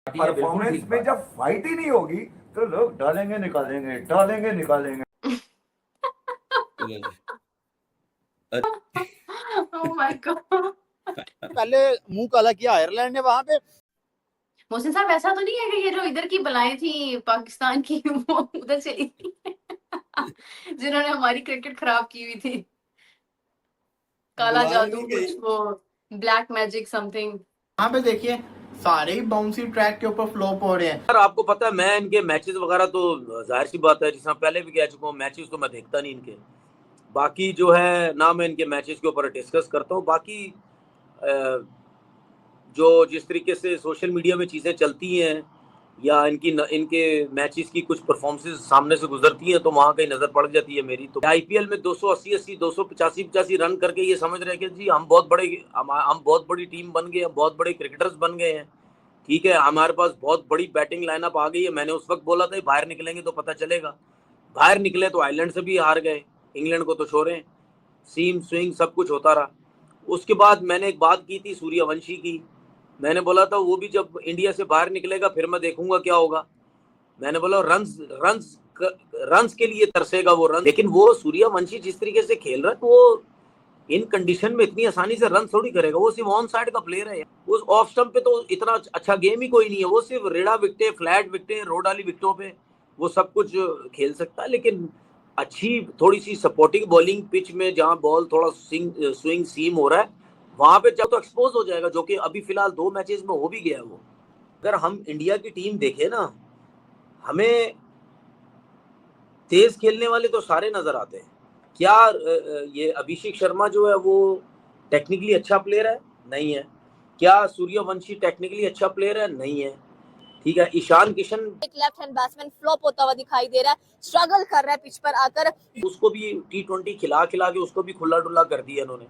Performance में जब fight ही नहीं होगी तो लोग डालेंगे निकालेंगे, डालेंगे निकालेंगे। Oh my God. पहले मुंह काला किया आयरलैंड ने वहां पे। मोहसिन साहब, ऐसा तो नहीं है कि ये जो इधर की बलाएं थी पाकिस्तान की वो उधर चली थी जिन्होंने हमारी क्रिकेट खराब की हुई थी? काला जादू कुछ, वो ब्लैक मैजिक समथिंग। वहां पे देखिए सारे ही बाउंसी ट्रैक के ऊपर फ्लॉप हो रहे हैं। यार आपको पता है, मैं इनके मैचेस वगैरह तो जाहिर सी बात है, जिसमें पहले भी कह चुका हूँ, मैचेस तो मैं देखता नहीं इनके। बाकी जो है ना, मैं इनके मैचेस के ऊपर डिस्कस करता हूँ। बाकी जो जिस तरीके से सोशल मीडिया में चीज़ें चलती हैं या इनके मैचेस की कुछ परफॉर्मेंसेस सामने से गुजरती हैं, तो वहाँ कहीं नज़र पड़ जाती है मेरी। तो आईपीएल में 280 285 रन करके ये समझ रहे हैं कि जी हम बहुत बड़ी टीम बन गए, हम बहुत बड़े क्रिकेटर्स बन गए हैं। ठीक है, हमारे पास बहुत बड़ी बैटिंग लाइनअप आ गई है। मैंने उस वक्त बोला था बाहर निकलेंगे तो पता चलेगा। बाहर निकले तो आयरलैंड से भी हार गए, इंग्लैंड को तो छोड़ें, सीम स्विंग सब कुछ होता रहा। उसके बाद मैंने एक बात की थी सूर्यवंशी की। मैंने बोला था वो भी जब इंडिया से बाहर निकलेगा फिर मैं देखूंगा क्या होगा। मैंने बोला रन्स रन्स रन्स के लिए तरसेगा वो रन। लेकिन वो सूर्यवंशी जिस तरीके से खेल रहा है, तो वो इन कंडीशन में इतनी आसानी से रन थोड़ी करेगा। वो सिर्फ ऑन साइड का प्लेयर है। वो ऑफ स्टंप पे तो इतना अच्छा गेम ही कोई नहीं है। वो सिर्फ रेडा विकेटें, फ्लैट विकेटें, रोड वाली विकेटों पे वो सब कुछ खेल सकता है। लेकिन अच्छी थोड़ी सी सपोर्टिंग बॉलिंग पिच में जहां बॉल थोड़ा स्विंग सीम हो रहा है, वहां पे जब तो एक्सपोज हो जाएगा, जो कि अभी फिलहाल 2 मैचेस में हो भी गया है वो। अगर हम इंडिया की टीम देखें ना, हमें तेज खेलने वाले तो सारे नजर आते हैं। क्या ये अभिषेक शर्मा जो है वो टेक्निकली अच्छा प्लेयर है? नहीं है। क्या सूर्यवंशी टेक्निकली अच्छा प्लेयर है? नहीं है। ठीक है, ईशान किशन एक लेफ्ट हैंड बैट्समैन फ्लॉप होता हुआ दिखाई दे रहा है, स्ट्रगल कर रहा है पिच पर आकर। उसको भी T20 खिला खिला के उसको भी खुला डुला कर दिया इन्होंने।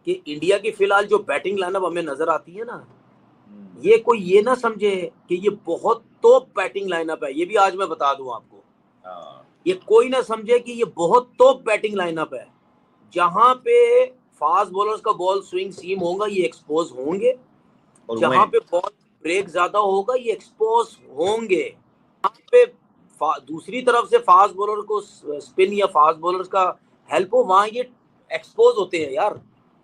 कि इंडिया की फिलहाल जो बैटिंग लाइनअप हमें नजर आती है ना, ये कोई ये ना समझे कि ये बहुत टॉप बैटिंग लाइनअप है। ये भी आज मैं बता दूं आपको, ये कोई ना समझे कि ये बहुत टॉप बैटिंग लाइनअप है। जहां पे फास्ट बॉलर्स का बॉल स्विंग सीम होगा, ये एक्सपोज होंगे। जहां पे बॉल ब्रेक ज्यादा होगा, ये एक्सपोज होंगे। यहाँ पे दूसरी तरफ से फास्ट बॉलर को स्पिन या फास्ट बॉलर्स का हेल्प हो, वहां ये एक्सपोज होते हैं यार।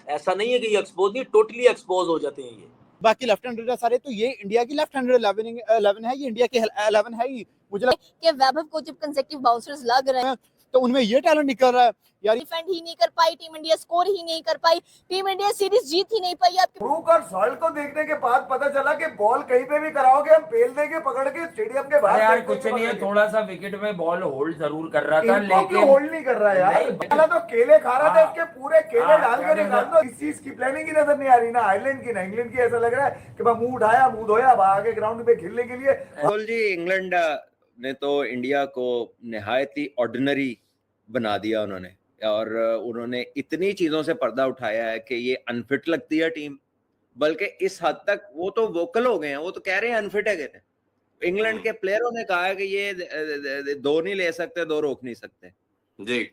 ऐसा नहीं है कि ये एक्सपोज नहीं, टोटली एक्सपोज हो जाते हैं ये। बाकी लेफ्ट हैंडर है सारे, तो ये इंडिया की लेफ्ट हैंडर 11 है, ये इंडिया के 11 है ही। मुझे कि वैभव को जब कंसेक्टिव बाउंसर्स लग रहे हैं तो उनमें ये टैलेंट निकल रहा है यार। डिफेंड ही नहीं कर पाई टीम इंडिया, स्कोर ही नहीं कर पाई टीम इंडिया, सीरीज जीत ही नहीं पाई। आपके ब्रूक और सॉल्ट को देखने के बाद पता चला कि बॉल कहीं पे भी कराओगे हम पेल देंगे पकड़ के स्टेडियम के बाहर। यार कुछ नहीं है, थोड़ा सा विकेट में बॉल होल्ड जरूर कर रहा था, लेकिन होल्ड नहीं कर रहा है यार। पहला तो केले खा रहा था, इसके पूरे केले डाल के निकाल दो। इस चीज की प्लानिंग ही नजर नहीं आ रही ना आयरलैंड की ना इंग्लैंड की। ऐसा लग रहा है कि मैं मुंह उठाया, मुंह धोया, आगे ग्राउंड पे खेलने के लिए। राहुल जी, इंग्लैंड ने तो इंडिया को निहायत ही ऑर्डिनरी बना दिया उन्होंने, और उन्होंने इतनी चीजों से पर्दा उठाया है कि ये अनफिट लगती है टीम। बल्कि इस हद तक वो तो वोकल हो गए हैं, वो तो कह रहे हैं अनफिट है। कहते इंग्लैंड के प्लेयरों ने कहा है कि ये 2 नहीं ले सकते, 2 रोक नहीं सकते जी।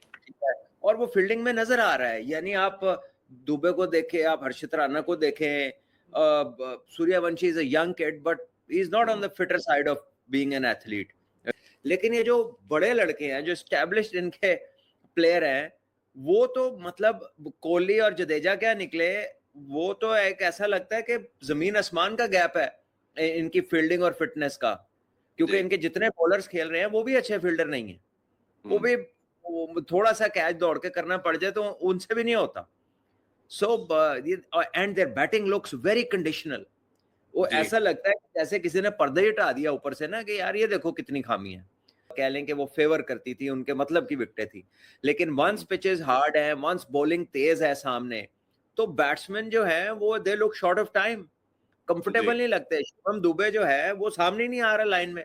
और वो फील्डिंग में नजर आ रहा है। यानी आप दुबे को देखें, आप हर्षित राणा को देखें, Suryavanshi is a young kid but he is not on the fitter side of being an athlete. लेकिन ये जो बड़े लड़के हैं, जो एस्टैब्लिश्ड इनके प्लेयर हैं, वो तो मतलब कोहली और जडेजा क्या निकले। वो तो एक ऐसा लगता है कि जमीन आसमान का गैप है इनकी फील्डिंग और फिटनेस का। क्योंकि इनके जितने बॉलर्स खेल रहे हैं वो भी अच्छे फील्डर नहीं है। वो भी थोड़ा सा कैच दौड़ के करना पड़ जाए तो उनसे भी नहीं होता। So and there batting looks very conditional. वो ऐसा लगता है जैसे किसी ने पर्दा ही हटा दिया ऊपर से ना, कि यार ये देखो कितनी खामी है। कह लें कि वो फेवर करती थी, उनके मतलब की विकेटें थी। लेकिन वंस पिचेस हार्ड है, वंस बॉलिंग तेज है सामने, तो बैट्समैन जो है वो they look short of time, comfortable नहीं लगते। शुभम दुबे जो है वो सामने नहीं आ रहा लाइन में।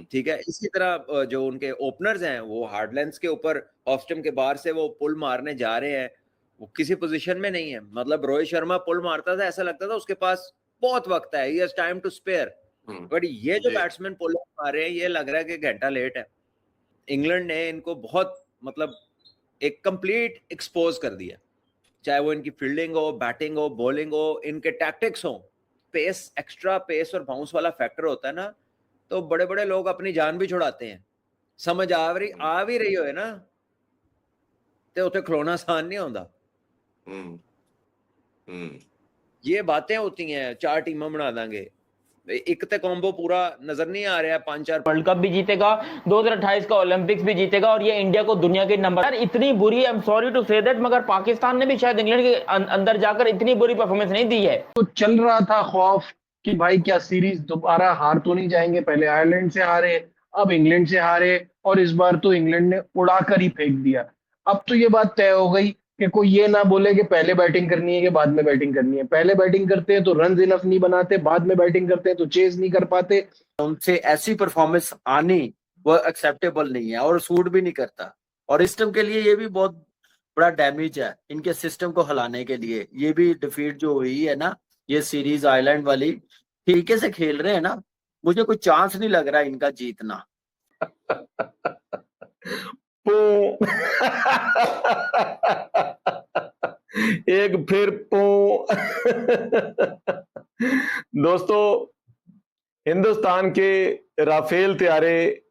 ठीक है, इसी तरह जो उनके ओपनर्स हैं वो हार्ड लेंथ्स के ऊपर ऑफ स्टंप के बाहर से वो पुल मारने जा रहे हैं, वो किसी पोजीशन में नहीं है। मतलब रोहित शर्मा पुल मारता था, ऐसा लगता था उसके पास बहुत वक्त है, he has time to spare. But ये जो बैट्समैन पुल मार रहे हैं, ये लग रहा है कि घंटा लेट है। इंग्लैंड ने इनको बहुत मतलब एक कंप्लीट एक्सपोज कर दिया, चाहे वो इनकी फील्डिंग हो, बैटिंग हो, बॉलिंग हो, इनके टैक्टिक्स हो, पेस, एक्स्ट्रा पेस और बाउंस वाला फैक्टर होता है ना, तो बड़े बड़े लोग अपनी जान भी छुड़ाते हैं। समझ आ भी रही हो ना, तो उसे खिलौना आसान नहीं होता। ये बातें होती हैं, 4 टीमें बना देंगे, एक तो कॉम्बो पूरा नजर नहीं आ रहा है। 5-4 वर्ल्ड कप भी जीतेगा, 2028 का ओलंपिक्स भी जीतेगा, और ये इंडिया को दुनिया के नंबर यार इतनी बुरी, I am sorry to say that, मगर पाकिस्तान ने भी शायद इंग्लैंड के अंदर जाकर इतनी बुरी परफॉर्मेंस नहीं दी है। तो चल रहा था खौफ कि भाई क्या सीरीज दोबारा हार तो नहीं जाएंगे, पहले आयरलैंड से हारे, अब इंग्लैंड से हारे, और इस बार तो इंग्लैंड ने उड़ाकर ही फेंक दिया। अब तो ये बात तय हो गई कि कोई ये ना बोले कि पहले बैटिंग करनी है कि बाद में बैटिंग करनी है। पहले बैटिंग करते हैं तो रन इनफ नहीं बनाते, बाद में बैटिंग करते हैं तो चेज नहीं कर पाते। उनसे ऐसी परफॉर्मेंस आनी वो एक्सेप्टेबल नहीं है और सूट भी नहीं करता, और सिस्टम के लिए ये भी बहुत बड़ा डैमेज है इनके सिस्टम को हिलाने के लिए। ये भी डिफीट जो हुई है ना, ये सीरीज आयरलैंड वाली, तरीके से खेल रहे हैं ना, मुझे कोई चांस नहीं लग रहा इनका जीतना। एक फिर दोस्तों, हिंदुस्तान के राफेल तैयारे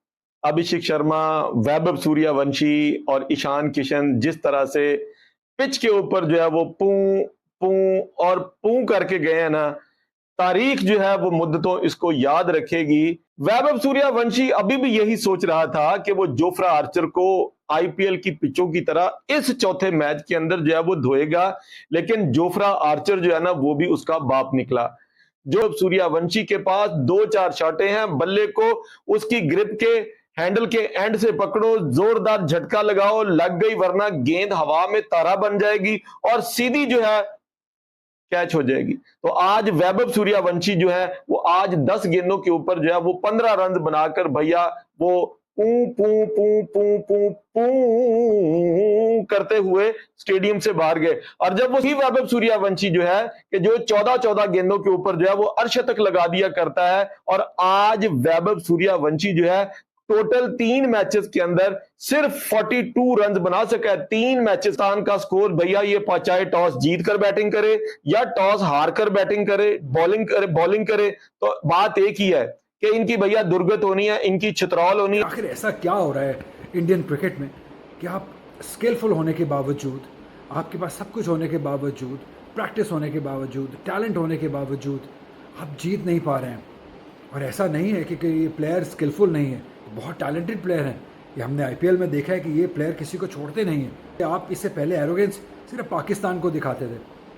अभिषेक शर्मा, वैभव सूर्यवंशी और ईशान किशन जिस तरह से पिच के ऊपर जो है वो पू करके गए हैं ना, तारीख जो है वो मुद्दतों इसको याद रखेगी। वैभव सूर्यवंशी अभी भी यही सोच रहा था कि वो जोफ्रा आर्चर को आईपीएल की पिचों की तरह इस चौथे मैच के अंदर जो है वो धोएगा, लेकिन जोफ्रा आर्चर जो है ना वो भी उसका बाप निकला। जो सूर्यवंशी के पास 2-4 शॉटें हैं, बल्ले को उसकी ग्रिप के हैंडल के एंड से पकड़ो, जोरदार झटका लगाओ, लग गई, वरना गेंद हवा में तारा बन जाएगी और सीधी जो है कैच हो जाएगी। तो आज वैभव सूर्यवंशी जो है वो आज 10 गेंदों के ऊपर जो है वो 15 रन बनाकर भैया वो पू पू पू पू पू पू करते हुए स्टेडियम से बाहर गए। और जब वो ही वैभव सूर्यवंशी जो है कि जो 14 गेंदों के ऊपर जो है वो अर्धशतक लगा दिया करता है, और आज वैभव सूर्यवंशी जो है टोटल 3 मैचेस के अंदर सिर्फ 42 रन बना सका है। 3 मैचेस का स्कोर भैया, ये चाहे टॉस जीत कर बैटिंग करे या टॉस हार कर बैटिंग करे, बॉलिंग करे, तो बात एक ही है कि इनकी भैया दुर्गत होनी है, इनकी छितरौल होनी है। आखिर ऐसा क्या हो रहा है इंडियन क्रिकेट में कि आप स्किलफुल होने के बावजूद, आपके पास सब कुछ होने के बावजूद, प्रैक्टिस होने के बावजूद, टैलेंट होने के बावजूद आप जीत नहीं पा रहे हैं। और ऐसा नहीं है कि ये प्लेयर स्किलफुल नहीं है, बहुत टैलेंटेड प्लेयर हैं। ये हमने आईपीएल में देखा है कि ये प्लेयर किसी को छोड़ते नहीं हैं। आप इससे पहले एरोगेंस सिर्फ पाकिस्तान को दिखाते थे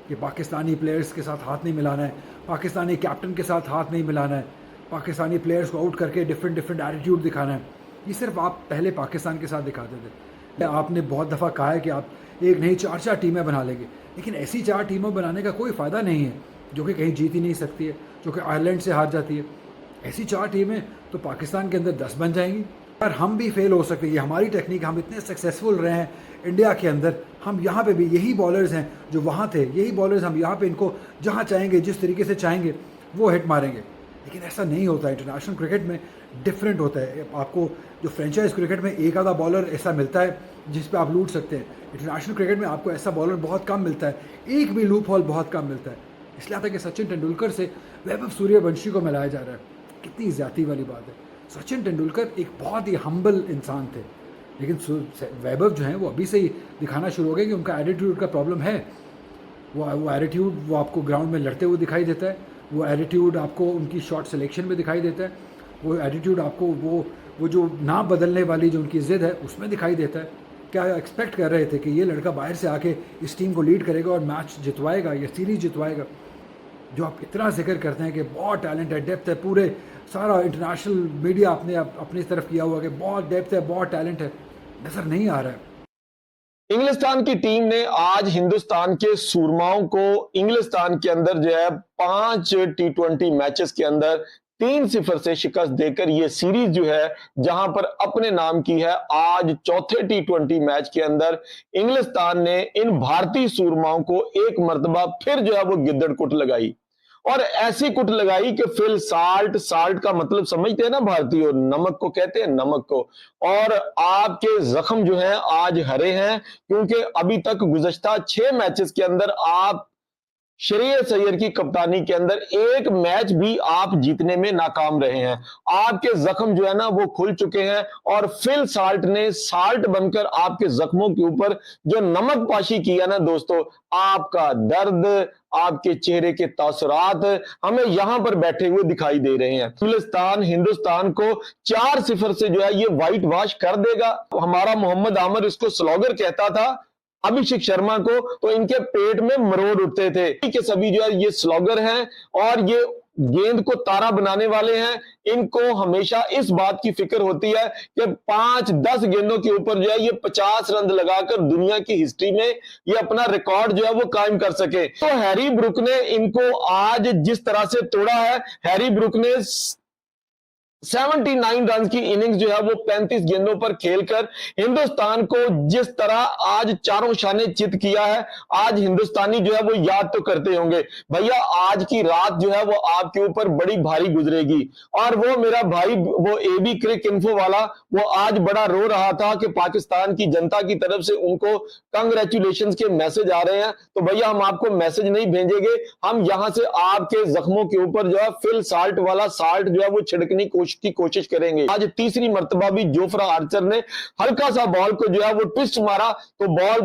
कि पाकिस्तानी प्लेयर्स के साथ हाथ नहीं मिलाना है, पाकिस्तानी कैप्टन के साथ हाथ नहीं मिलाना है, पाकिस्तानी प्लेयर्स को आउट करके डिफरेंट एटीट्यूड दिखाना है। ये सिर्फ आप पहले पाकिस्तान के साथ दिखाते थे। आपने बहुत दफ़ा कहा है कि आप एक नहीं 4 टीमें बना लेंगे, लेकिन ऐसी 4 टीमें बनाने का कोई फ़ायदा नहीं है जो कि कहीं जीत ही नहीं सकती है, जो कि आयरलैंड से हार जाती है। ऐसी 4 टीमें तो पाकिस्तान के अंदर 10 बन जाएंगी और हम भी फेल हो सकते हैं। ये हमारी टेक्निक, हम इतने सक्सेसफुल रहे हैं इंडिया के अंदर, हम यहाँ पे भी यही बॉलर्स हैं जो वहाँ थे, यही बॉलर्स हम यहाँ पे इनको जहाँ चाहेंगे, जिस तरीके से चाहेंगे वो हिट मारेंगे। लेकिन ऐसा नहीं होता। इंटरनेशनल क्रिकेट में डिफरेंट होता है। आपको जो फ्रेंचाइज क्रिकेट में एक आधा बॉलर ऐसा मिलता है जिस पे आप लूट सकते हैं, इंटरनेशनल क्रिकेट में आपको ऐसा बॉलर बहुत कम मिलता है, एक भी लूप हॉल बहुत कम मिलता है। इसलिए आता है कि सचिन तेंदुलकर से वैभव सूर्यवंशी को मिलाया जा रहा है। कितनी ज़्यादती वाली बात है। सचिन तेंदुलकर एक बहुत ही हम्बल इंसान थे, लेकिन वैभव जो हैं वो अभी से ही दिखाना शुरू हो गए कि उनका एटीट्यूड का प्रॉब्लम है। वो एटीट्यूड वो आपको ग्राउंड में लड़ते हुए दिखाई देता है, वो एटीट्यूड आपको उनकी शॉट सिलेक्शन में दिखाई देता है, वो एटीट्यूड आपको वो जो ना बदलने वाली जो उनकी ज़िद है उसमें दिखाई देता है। क्या एक्सपेक्ट कर रहे थे कि ये लड़का बाहर से आके इस टीम को लीड करेगा और मैच जितवाएगा या सीरीज जितवाएगा? जो आप इतना जिक्र करते हैं कि बहुत टैलेंट है, डेप्थ है, पूरे सारा इंटरनेशनल मीडिया आपने अपनी तरफ किया हुआ कि बहुत डेप्थ है, बहुत टैलेंट है, नज़र नहीं आ रहा है। इंग्लिस्तान की टीम ने आज हिंदुस्तान के सूरमाओं को इंग्लिस्तान के अंदर जो है 5 T20 मैचेस के अंदर 3-0 से शिकस्त देकर ये सीरीज जो है जहां पर अपने नाम की है। आज चौथे T20 मैच के अंदर इंग्लिस्तान ने इन भारतीय सूरमाओं को एक मर्तबा फिर जो है वो गिद्दड़ कुट लगाई, और ऐसी कुट लगाई कि फिल साल्ट का मतलब समझते हैं ना भारतीय, नमक को कहते हैं, नमक को। और आपके जख्म जो हैं आज हरे हैं, क्योंकि अभी तक गुज़श्ता 6 मैचेस के अंदर आप श्रेयस अय्यर की कप्तानी के अंदर एक मैच भी आप जीतने में नाकाम रहे हैं। आपके जख्म जो है ना वो खुल चुके हैं और फिल साल्ट ने साल्ट बनकर आपके जख्मों के ऊपर जो नमक पाशी किया ना दोस्तों, आपका दर्द, आपके चेहरे के तासुरात हमें यहां पर बैठे हुए दिखाई दे रहे हैं। इंग्लिस्तान हिंदुस्तान को 4-0 से जो है ये व्हाइट वॉश कर देगा। हमारा मोहम्मद आमिर इसको स्लॉगर कहता था अभिषेक शर्मा को, तो इनके पेट में मरोड़ उठते थे कि सभी जो है ये स्लॉगर हैं और ये गेंद को तारा बनाने वाले हैं। इनको हमेशा इस बात की फिक्र होती है कि 5-10 गेंदों के ऊपर जो है ये 50 रन लगाकर दुनिया की हिस्ट्री में ये अपना रिकॉर्ड जो है वो कायम कर सके। तो हैरी ब्रुक ने इनको आज जिस तरह से तोड़ा है, हैरी ब्रुक ने 79 रन की इनिंग्स जो है वो 35 गेंदों पर खेलकर हिंदुस्तान को जिस तरह आज चारों शाने चित किया है, आज हिंदुस्तानी जो है वो याद तो करते होंगे भैया आज की रात जो है वो आपके ऊपर बड़ी भारी गुजरेगी। और वो मेरा भाई वो एबी क्रिक इन्फो वाला वो आज बड़ा रो रहा था कि पाकिस्तान की जनता की तरफ से उनको कंग्रेचुलेशन के मैसेज आ रहे हैं। तो भैया हम आपको मैसेज नहीं भेजेंगे, हम यहां से आपके जख्मों के ऊपर जो है फिल साल्ट वाला साल्ट जो है वो छिड़कने की कोशिश करेंगे। आज तीसरी मर्तबा भी जोफ्रा आर्चर ने हल्का सा बॉल को जो है वो ट्विस्ट मारा तो बॉल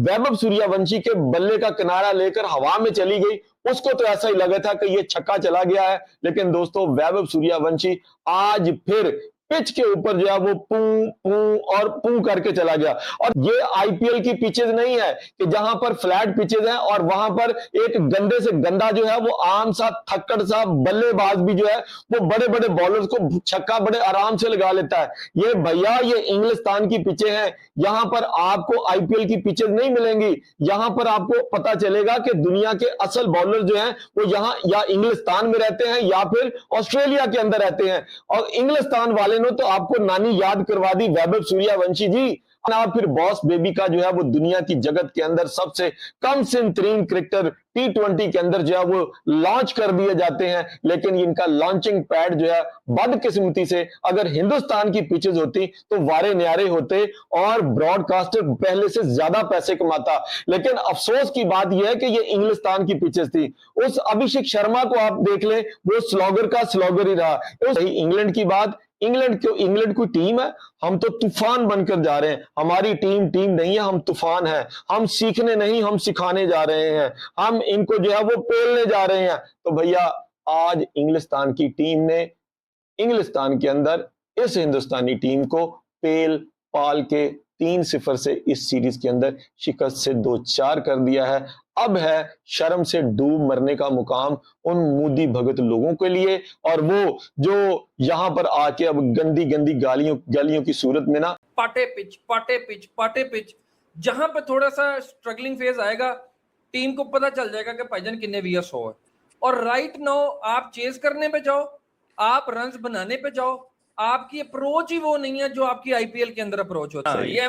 वैभव सूर्यवंशी के बल्ले का किनारा लेकर हवा में चली गई। उसको तो ऐसा ही लगा था कि ये छक्का चला गया है, लेकिन दोस्तों वैभव सूर्यवंशी आज फिर पिच के ऊपर जो है वो पू पू और पू करके चला गया। और ये आईपीएल की पिचेज नहीं है कि जहां पर फ्लैट पिचेज हैं और वहां पर एक गंदे से गंदा जो है वो आम सा थक्कड़ सा बल्लेबाज भी जो है वो बड़े बड़े बॉलर्स को छक्का बड़े आराम से लगा लेता है। ये भैया ये इंग्लिस्तान की पिचें हैं, यहां पर आपको आईपीएल की पिचेज नहीं मिलेंगी। यहां पर आपको पता चलेगा कि दुनिया के असल बॉलर जो हैं वो यहाँ या इंग्लिस्तान में रहते हैं या फिर ऑस्ट्रेलिया के अंदर रहते हैं। और इंग्लिस्तान वाले तो आपको नानी याद करवा दी वैभव सूर्यवंशी जी। आप फिर बॉस बेबी का जो है वो दुनिया की जगत के अंदर सबसे कम सिन तरीन क्रिकेटर T20 के अंदर जो है वो लॉन्च कर दिए जाते हैं, लेकिन इनका लॉन्चिंग पैड जो है बदकिस्मती से अगर हिंदुस्तान की पिचेज होती तो वारे न्यारे होते और ब्रॉडकास्टर पहले से ज्यादा पैसे कमाता। लेकिन अफसोस की बात यह है कि ये इंग्लिस्तान की पिचेज थी। उस अभिषेक शर्मा को आप देख लें, वो स्लॉगर का स्लॉगर ही रहा। इंग्लैंड की बात, इंग्लैंड कोई टीम है? हम तो तूफान बनकर जा रहे हैं। हमारी टीम नहीं है, हम तूफान है। हम सीखने नहीं, हम सिखाने जा रहे हैं। हम इनको जो है वो पेलने जा रहे हैं। तो भैया आज इंग्लिस्तान की टीम ने इंग्लिस्तान के अंदर इस हिंदुस्तानी टीम को पेल पाल के 3-0 से इस सीरीज के अंदर शिकस्त से 2-4 कर दिया है। अब है शर्म से डूब मरने का मुकाम उन मोदी भगत लोगों के लिए, और वो जो यहां पर आके अब गंदी गंदी गालियों की सूरत में ना पाटे पिच जहां पर थोड़ा सा स्ट्रगलिंग फेज आएगा टीम को पता चल जाएगा कि भाईजान कितने वीएस हो है। और राइट नाउ आप चेस करने पे जाओ, आप रन्स बनाने पे जाओ, आपकी अप्रोच ही वो नहीं है जो आपकी आईपीएल के अंदर अप्रोच होता है।